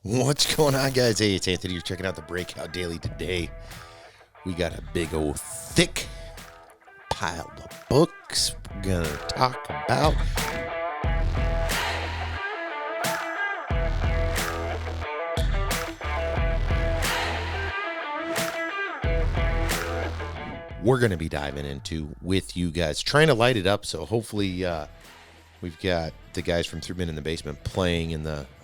What's going on, guys? Hey, it's Anthony. You're checking out the Breakout Daily today. We got a big old thick pile of books we're going to talk about. We're going to be diving into with you guys, trying to light it up. So hopefully we've got the guys from 3 Men in the Basement playing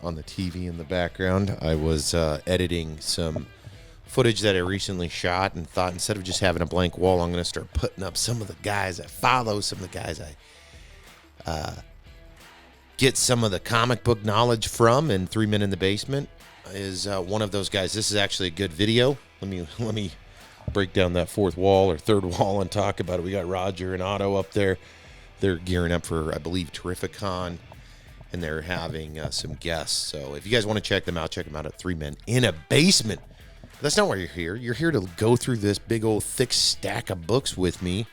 on the TV in the background. I was editing some footage that I recently shot and thought instead of just having a blank wall, I'm going to start putting up some of the guys I follow, some of the guys I get some of the comic book knowledge from, and 3 Men in the Basement is one of those guys. This is actually a good video. Let me break down that fourth wall or third wall and talk about it. We got Roger and Otto up there. They're gearing up for, I believe, Terrificon, and they're having some guests. So if you guys want to check them out at 3 Men in a Basement. That's not why you're here. You're here to go through this big old thick stack of books with me,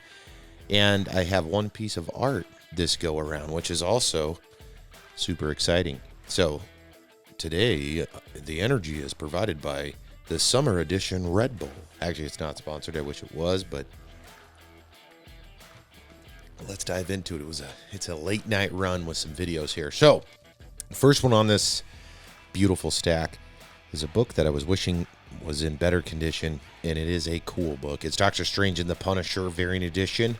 and I have one piece of art this go around, which is also super exciting. So today, the energy is provided by the summer edition Red Bull. Actually, it's not sponsored. I wish it was, but let's dive into it. It's a late night run with some videos here. So, first one on this beautiful stack is a book that I was wishing was in better condition, and it is a cool book. It's Doctor Strange and the Punisher variant edition.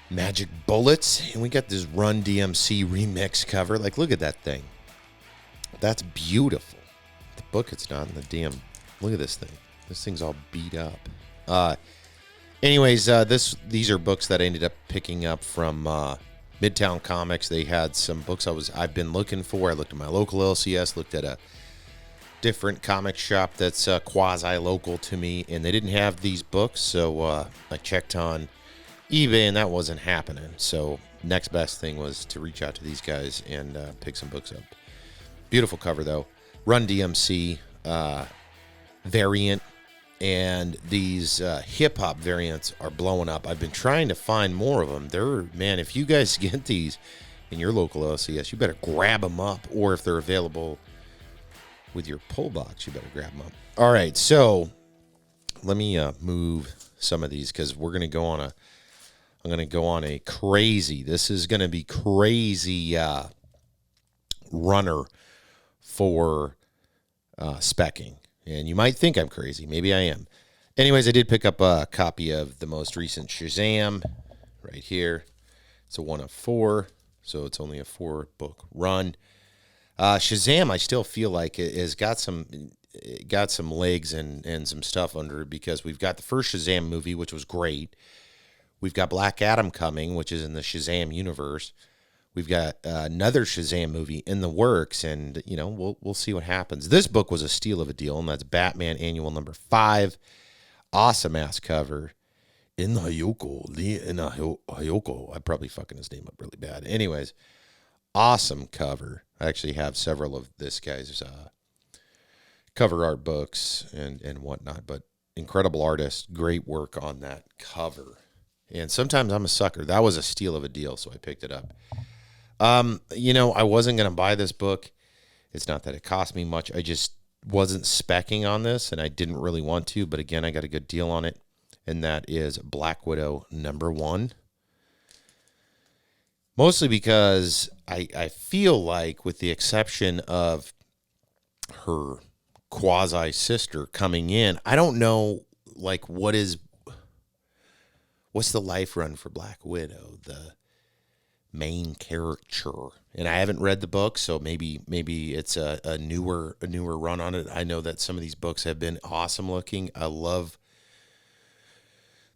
Magic Bullets, and we got this Run DMC remix cover. Like, look at that thing. That's beautiful. The book, it's not in the DM. Look at this thing. This thing's all beat up. Anyways, these are books that I ended up picking up from Midtown Comics. They had some books I've been looking for. I looked at my local LCS, looked at a different comic shop that's quasi-local to me, and they didn't have these books, so I checked on eBay, and that wasn't happening. So next best thing was to reach out to these guys and pick some books up. Beautiful cover, though. Run DMC variant. And these hip-hop variants are blowing up. I've been trying to find more of them. Man, if you guys get these in your local LCS, you better grab them up. Or if they're available with your pull box, you better grab them up. All right, so let me move some of these because I'm going to go on a crazy. This is going to be crazy runner for specking. And you might think I'm crazy. Maybe I am. Anyways, I did pick up a copy of the most recent Shazam right here. It's a 1 of 4, so it's only a 4-book run. Shazam, I still feel like it has got some legs and some stuff under it because we've got the first Shazam movie, which was great. We've got Black Adam coming, which is in the Shazam universe. We've got another Shazam movie in the works, and we'll see what happens. This book was a steal of a deal, and that's Batman Annual number 5. Awesome ass cover. In Hayoko. I'm probably fucking his name up really bad. Anyways, awesome cover. I actually have several of this guy's cover art books and whatnot, but incredible artist, great work on that cover. And sometimes I'm a sucker. That was a steal of a deal, so I picked it up. I wasn't going to buy this book. It's not that it cost me much. I just wasn't speccing on this, and I didn't really want to. But again, I got a good deal on it, and that is Black Widow number 1. Mostly because I feel like, with the exception of her quasi-sister coming in, I don't know, like, what's the life run for Black Widow, the main character. And I haven't read the book, so maybe it's a newer run on it. I know that some of these books have been awesome looking. I love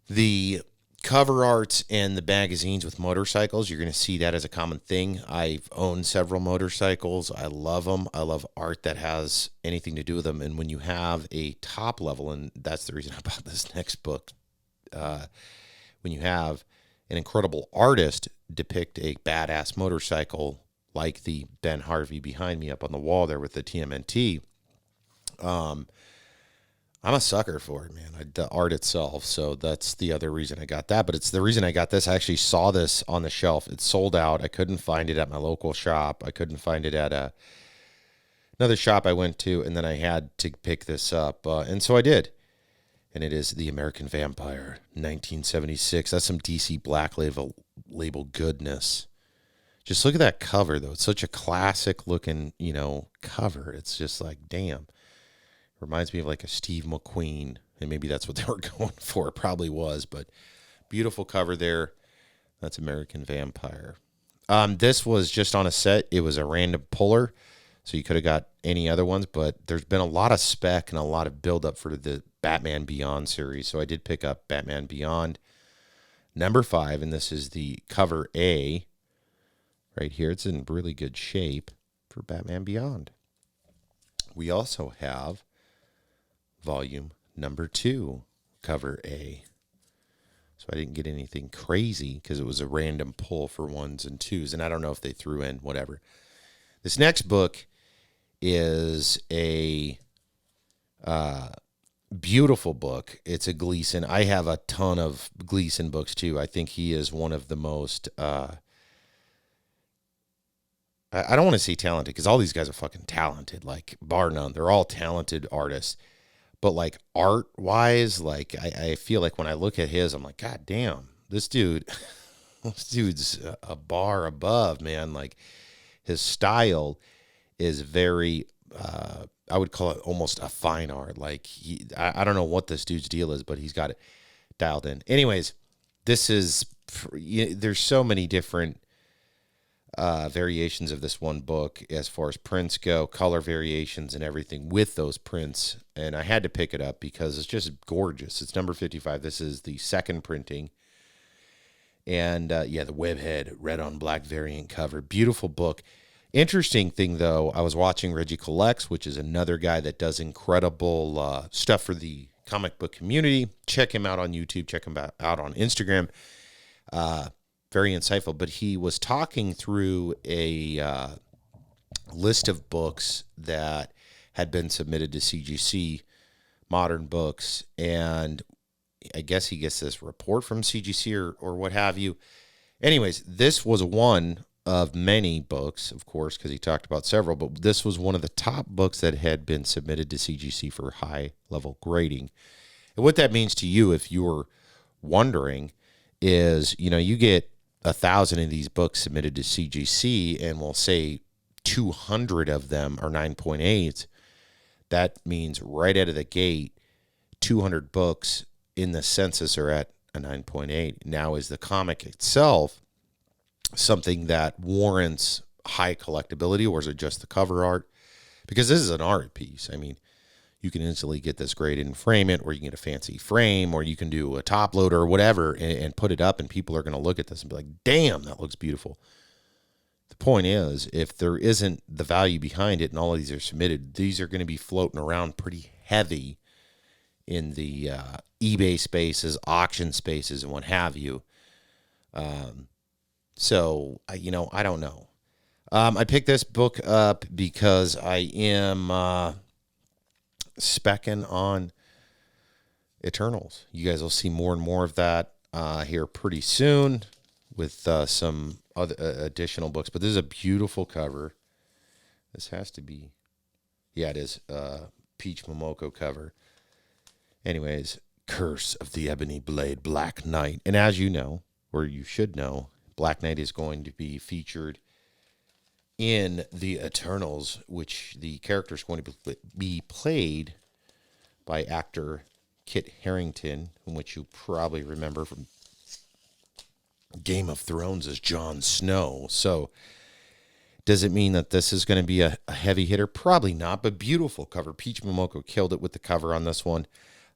the cover arts and the magazines with motorcycles. You're going to see that as a common thing. I've owned several motorcycles. I love them. I love art that has anything to do with them. And when you have a top level, and that's the reason I bought this next book, when you have an incredible artist depict a badass motorcycle like the Ben Harvey behind me up on the wall there with the TMNT, I'm a sucker for it, man. The art itself. So that's the other reason I got that. But it's the reason I got this. I actually saw this on the shelf. It's sold out. I couldn't find it at my local shop. I couldn't find it at a another shop I went to, and then I had to pick this up, and so I did. And it is The American Vampire, 1976. That's some DC Black label goodness. Just look at that cover, though. It's such a classic looking, cover. It's just like, damn. Reminds me of like a Steve McQueen, and maybe that's what they were going for. It probably was, but beautiful cover there. That's American Vampire. This was just on a set. It was a random puller, so you could have got any other ones, but there's been a lot of spec and a lot of build-up for the Batman Beyond series, so I did pick up Batman Beyond number 5, and this is the cover A right here. It's in really good shape for Batman Beyond. We also have volume number 2, cover A. So I didn't get anything crazy because it was a random pull for 1s and 2s, and I don't know if they threw in whatever. This next book is a beautiful book. It's a Gleason. I have a ton of Gleason books too. I think he is one of the most I don't want to say talented, because all these guys are fucking talented, like bar none. They're all talented artists. But like art wise, like I feel like when I look at his, I'm like, God damn, this dude's a bar above, man. Like his style is very, I would call it almost a fine art. Like I don't know what this dude's deal is, but he's got it dialed in. Anyways, there's so many different variations of this one book as far as prints go, color variations and everything with those prints. And I had to pick it up because it's just gorgeous. It's number 55. This is the second printing. And the webhead red on black variant cover. Beautiful book. Interesting thing, though, I was watching Reggie Collects, which is another guy that does incredible stuff for the comic book community. Check him out on YouTube. Check him out on Instagram. Very insightful. But he was talking through a list of books that had been submitted to CGC, modern books, and I guess he gets this report from CGC or what have you. Anyways, this was one of many books, of course, because he talked about several, but this was one of the top books that had been submitted to CGC for high-level grading. And what that means to you, if you're wondering, is, you get 1,000 of these books submitted to CGC, and we'll say 200 of them are 9.8. That means right out of the gate, 200 books in the census are at a 9.8. Now, is the comic itself something that warrants high collectability, or is it just the cover art? Because this is an art piece. I mean, you can instantly get this graded and frame it, or you can get a fancy frame, or you can do a top loader or whatever and put it up, and people are going to look at this and be like, damn, that looks beautiful. The point is, if there isn't the value behind it and all of these are submitted, these are going to be floating around pretty heavy in the eBay spaces, auction spaces, and what have you. So, I don't know. I picked this book up because I am speccing on Eternals. You guys will see more and more of that here pretty soon with some other additional books. But this is a beautiful cover. This has to be, it is Peach Momoko cover. Anyways, Curse of the Ebony Blade, Black Knight. And as you know, or you should know, Black Knight is going to be featured in the Eternals, which the character is going to be played by actor Kit Harington, which you probably remember from Game of Thrones as Jon Snow. So does it mean that this is going to be a heavy hitter? Probably not, but beautiful cover. Peach Momoko killed it with the cover on this one.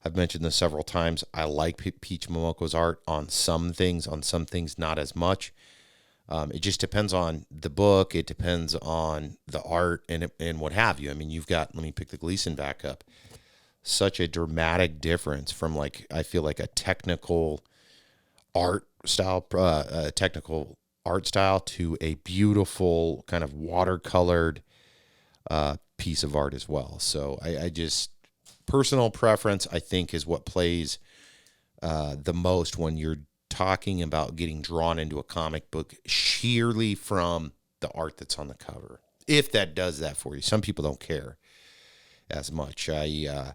I've mentioned this several times. I like Peach Momoko's art on some things not as much. It just depends on the book. It depends on the art and what have you. I mean, you've got, let me pick the Gleason back up. Such a dramatic difference from, like, I feel like a technical art style to a beautiful kind of watercolored piece of art as well. So I just, personal preference, I think, is what plays the most when you're talking about getting drawn into a comic book sheerly from the art that's on the cover. if that does that for you. Some people don't care as much. I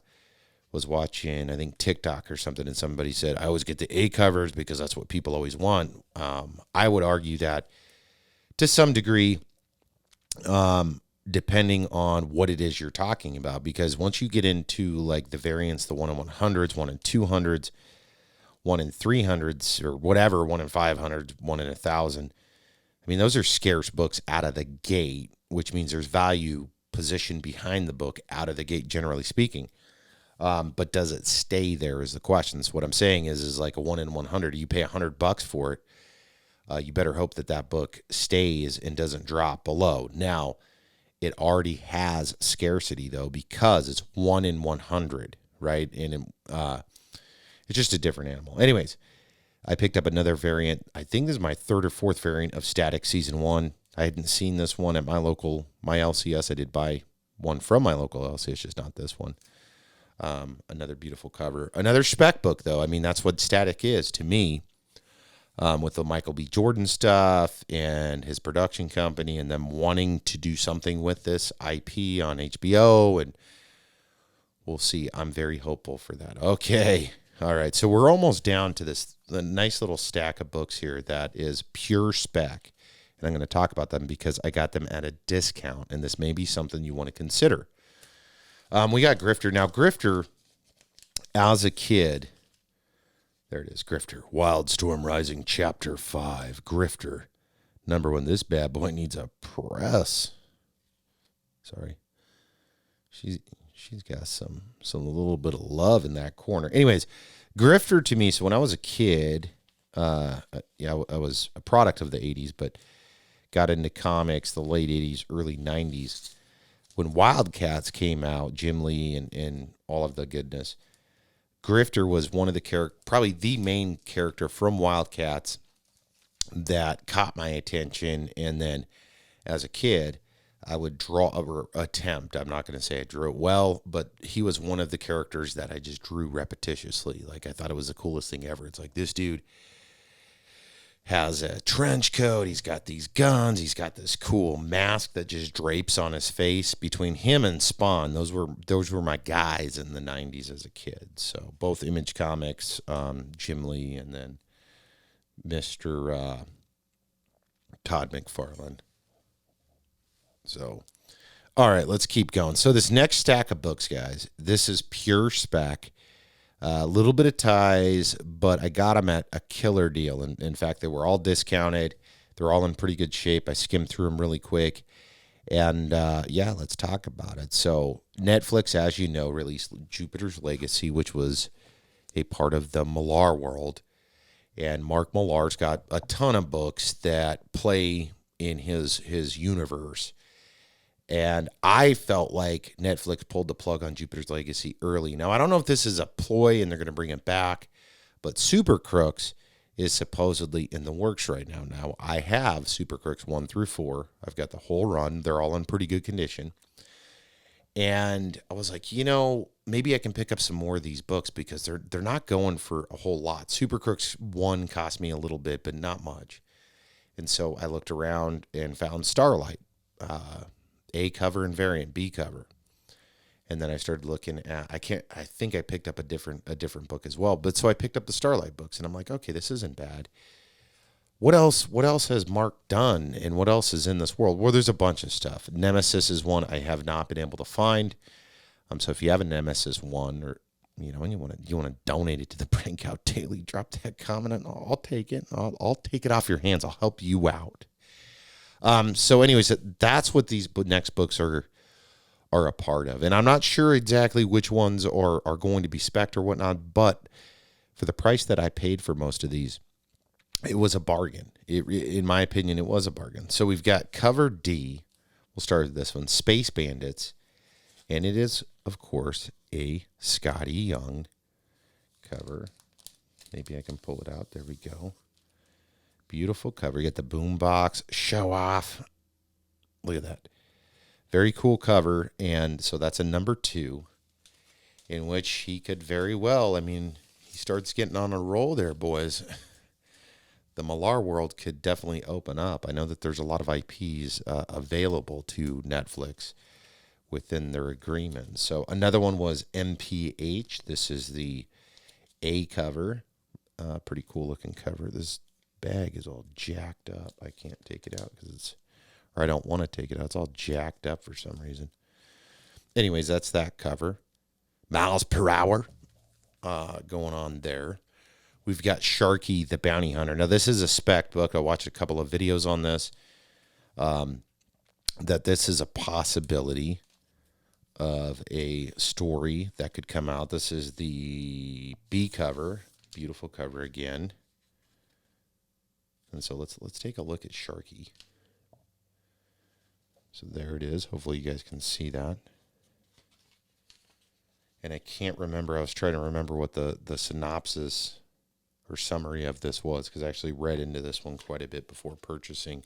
was watching, I think, TikTok or something, and somebody said, I always get the A covers because that's what people always want. I would argue that to some degree, depending on what it is you're talking about, because once you get into like the variants, the 1 in 100s, 1 in 200s, 1 in 300s, or whatever, 1 in 500s, 1 in 1,000. I mean, those are scarce books out of the gate, which means there's value positioned behind the book out of the gate, generally speaking. But does it stay there is the question. So what I'm saying is like a 1 in 100, you pay $100 for it. You better hope that book stays and doesn't drop below. Now, it already has scarcity, though, because it's 1 in 100, right? And it's just a different animal. Anyways, I picked up another variant. I think this is my third or fourth variant of Static Season 1. I hadn't seen this one at my LCS. I did buy one from my local LCS, just not this one. Another beautiful cover. Another spec book, though. I mean, that's what Static is to me, with the Michael B. Jordan stuff and his production company and them wanting to do something with this IP on HBO. And we'll see. I'm very hopeful for that. Okay. All right, so we're almost down to the nice little stack of books here that is pure spec, and I'm going to talk about them because I got them at a discount, and this may be something you want to consider. We got Grifter. Now, Grifter, as a kid, there it is, Grifter, Wildstorm Rising, Chapter 5, Grifter, number 1. This bad boy needs a press. Sorry. She's got some little bit of love in that corner. Anyways, Grifter to me, so when I was a kid, I was a product of the 80s, but got into comics the late 80s, early 90s. When Wildcats came out, Jim Lee and all of the goodness, Grifter was one of the probably the main character from Wildcats that caught my attention. And then as a kid, I would draw or attempt. I'm not going to say I drew it well, but he was one of the characters that I just drew repetitiously. Like, I thought it was the coolest thing ever. It's like, this dude has a trench coat. He's got these guns. He's got this cool mask that just drapes on his face. Between him and Spawn, those were my guys in the 90s as a kid. So both Image Comics, Jim Lee, and then Mr. Todd McFarlane. So, all right, let's keep going. So this next stack of books, guys, this is pure spec. A little bit of ties, but I got them at a killer deal. And in fact, they were all discounted. They're all in pretty good shape. I skimmed through them really quick. And, let's talk about it. So Netflix, as you know, released Jupiter's Legacy, which was a part of the Millar world. And Mark Millar's got a ton of books that play in his universe. And I felt like Netflix pulled the plug on Jupiter's Legacy early. Now, I don't know if this is a ploy and they're going to bring it back, but Super Crooks is supposedly in the works right now. Now, I have Super Crooks 1 through 4. I've got the whole run. They're all in pretty good condition. And I was like, maybe I can pick up some more of these books because they're not going for a whole lot. Super Crooks 1 cost me a little bit, but not much. And so I looked around and found Starlight. A cover and variant, B cover. And then I started looking at, I think I picked up a different book as well. But so I picked up the Starlight books and I'm like, okay, this isn't bad. What else has Mark done and what else is in this world? Well, there's a bunch of stuff. Nemesis is one I have not been able to find. So if you have a Nemesis 1 or, and you want to donate it to the Breakout Daily, drop that comment and I'll take it. I'll take it off your hands. I'll help you out. So anyways, that's what these next books are a part of. And I'm not sure exactly which ones are going to be spec'd or whatnot, but for the price that I paid for most of these, it was a bargain. In my opinion, it was a bargain. So we've got cover D. We'll start with this one, Space Bandits. And it is, of course, a Scotty Young cover. Maybe I can pull it out. There we go. Beautiful cover. You got the boombox, show off. Look at that. Very cool cover. And so that's a number 2 in which he could very well, he starts getting on a roll there, boys. the Millar world could definitely open up. I know that there's a lot of IPs available to Netflix within their agreement. So another one was MPH. This is the A cover. Pretty cool looking cover. This bag is all jacked up. I can't take it out or I don't want to take it out. It's all jacked up for some reason. Anyways, that's that cover. Miles per hour going on there. We've got Sharky the Bounty Hunter. Now, this is a spec book. I watched a couple of videos on this. That this is a possibility of a story that could come out. This is the B cover. Beautiful cover again. And so let's take a look at Sharky. So there it is. Hopefully you guys can see that. And I can't remember. I was trying to remember what the synopsis or summary of this was, because I actually read into this one quite a bit before purchasing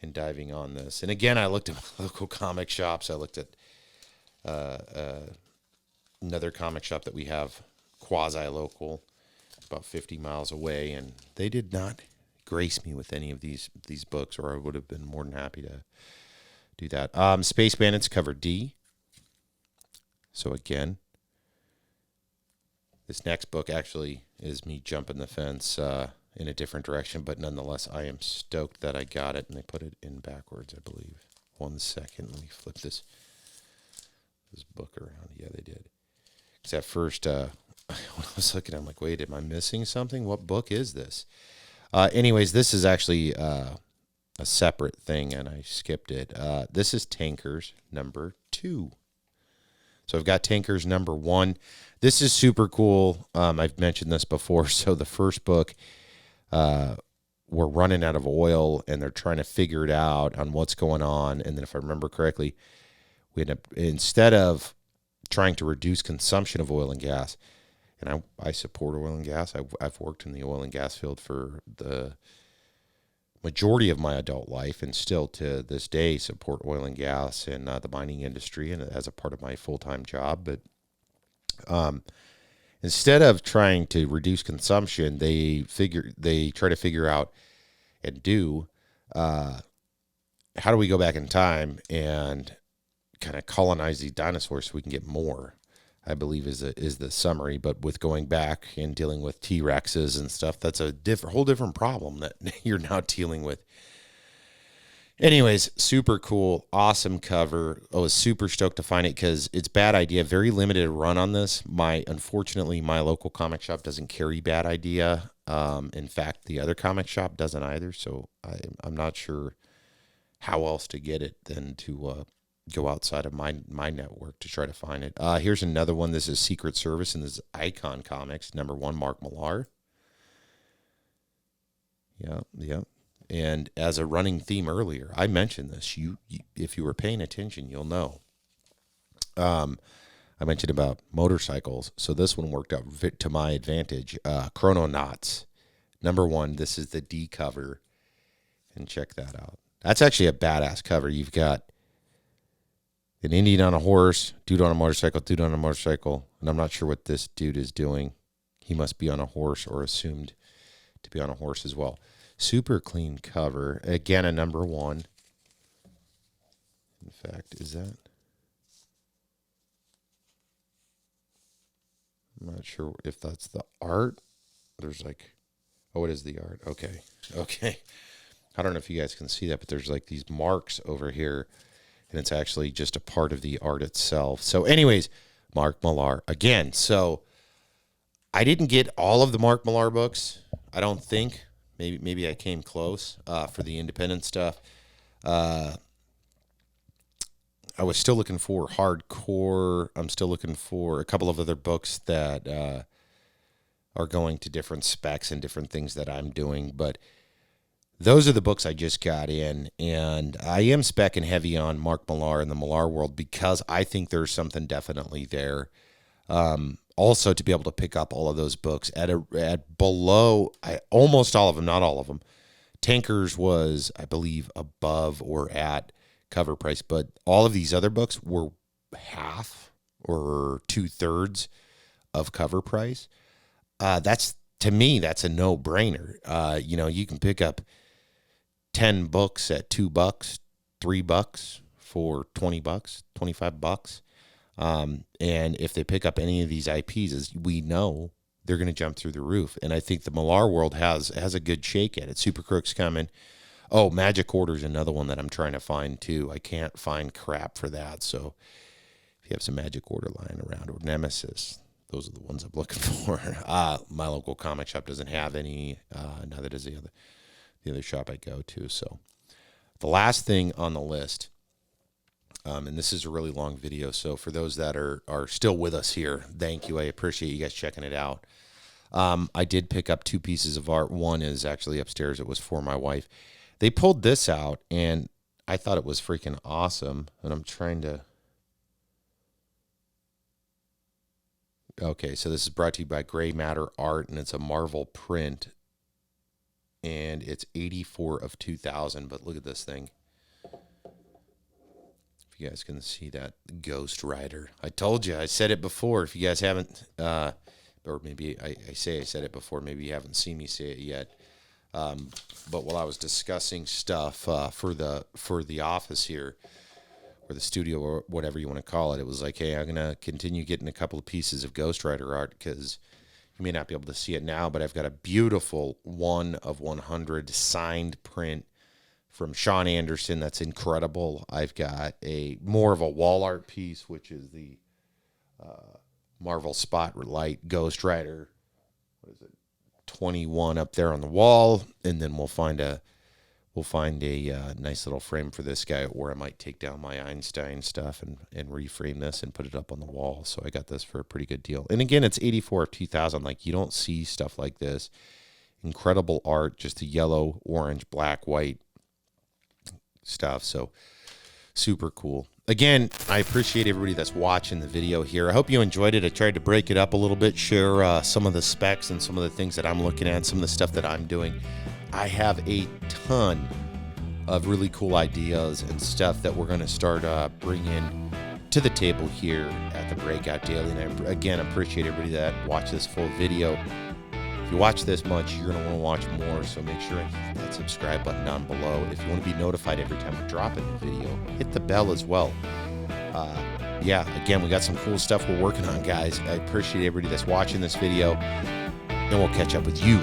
and diving on this. And again, I looked at my local comic shops. I looked at another comic shop that we have quasi-local, about 50 miles away, and they did not grace me with any of these books, or I would have been more than happy to do that. Space Bandits cover D. So again, this next book actually is me jumping the fence in a different direction, but nonetheless, I am stoked that I got it, and they put it in backwards, I believe. 1 second, let me flip this book around. Yeah, they did. Because at first, when I was looking, I'm like, wait, am I missing something? What book is this? Anyways, this is actually a separate thing, and I skipped it. This is Tankers number 2. So I've got Tankers number 1. This is super cool. I've mentioned this before. So the first book, we're running out of oil, and they're trying to figure it out on what's going on. And then if I remember correctly, we end up, instead of trying to reduce consumption of oil and gas, and I support oil and gas. I've worked in the oil and gas field for the majority of my adult life, and still to this day support oil and gas and the mining industry, and as a part of my full-time job. But instead of trying to reduce consumption, they try to figure out and do how do we go back in time and kind of colonize these dinosaurs so we can get more, I believe is the summary. But with going back and dealing with T-Rexes and stuff, that's a whole different problem that you're now dealing with. Anyways, super cool, awesome cover. I was super stoked to find it because it's Bad Idea. Very limited run on this. Unfortunately, my local comic shop doesn't carry Bad Idea. In fact, the other comic shop doesn't either. So I'm not sure how else to get it than to go outside of my network to try to find it. Here's another one. This is Secret Service, and this is Icon Comics, number 1, Mark Millar. Yeah. And as a running theme earlier, I mentioned this. You if you were paying attention, you'll know. I mentioned about motorcycles, so this one worked out to my advantage. Chrononauts, number 1. This is the D cover, and check that out. That's actually a badass cover. You've got an Indian on a horse, dude on a motorcycle, and I'm not sure what this dude is doing. He must be on a horse, or assumed to be on a horse as well. Super clean cover. Again, a number 1. In fact, is that? I'm not sure if that's the art. There's it is the art. Okay. I don't know if you guys can see that, but there's these marks over here, and it's actually just a part of the art itself. So anyways, Mark Millar again. So I didn't get all of the Mark Millar books, I don't think. Maybe I came close for the independent stuff. I was still looking for hardcore. I'm still looking for a couple of other books that are going to different specs and different things that I'm doing. But those are the books I just got in. And I am specking heavy on Mark Millar and the Millar world because I think there's something definitely there. Also, to be able to pick up all of those books at below, almost all of them, not all of them. Tankers was, I believe, above or at cover price, but all of these other books were half or 2/3 of cover price. That's to me, that's a no-brainer. You know, you can pick up 10 books at $2, $3 for $20, $25. And if they pick up any of these IPs, as we know, they're going to jump through the roof. And I think the Millar world has a good shake at it. Super Crook's coming. Oh, Magic Order's another one that I'm trying to find too. I can't find crap for that. So if you have some Magic Order lying around, or Nemesis, those are the ones I'm looking for. My local comic shop doesn't have any. Neither does the other shop I go to. So the last thing on the list, and this is a really long video, so for those that are still with us here, thank you. I appreciate you guys checking it out. I did pick up 2 pieces of art. One is actually upstairs. It was for my wife. They pulled this out, and I thought it was freaking awesome. And I'm trying to... Okay, so this is brought to you by Gray Matter Art, and it's a Marvel print. And it's 84 of 2000, but look at this thing. If you guys can see that, Ghost Rider. I told you, I said it before. If you guys haven't, or maybe I said it before, maybe you haven't seen me say it yet. But while I was discussing stuff for the office here, or the studio, or whatever you want to call it, it was like, hey, I'm gonna continue getting a couple of pieces of Ghost Rider art, because you may not be able to see it now, but I've got a beautiful 1 of 100 signed print from Sean Anderson. That's incredible. I've got more of a wall art piece, which is the Marvel Spotlight Ghost Rider. What is it? 21 up there on the wall, and then we'll find a nice little frame for this guy, where I might take down my Einstein stuff and reframe this and put it up on the wall. So I got this for a pretty good deal. And again, it's 84 of 2000. Like, you don't see stuff like this. Incredible art, just the yellow, orange, black, white stuff. So super cool. Again, I appreciate everybody that's watching the video here. I hope you enjoyed it. I tried to break it up a little bit, share some of the specs and some of the things that I'm looking at, some of the stuff that I'm doing. I have a ton of really cool ideas and stuff that we're going to start bringing to the table here at the Breakout Daily. And I, again, appreciate everybody that watched this full video. If you watch this much, you're going to want to watch more, so make sure you hit that subscribe button down below. If you want to be notified every time we drop a new video, hit the bell as well. Yeah, again, we got some cool stuff we're working on, guys. I appreciate everybody that's watching this video, and we'll catch up with you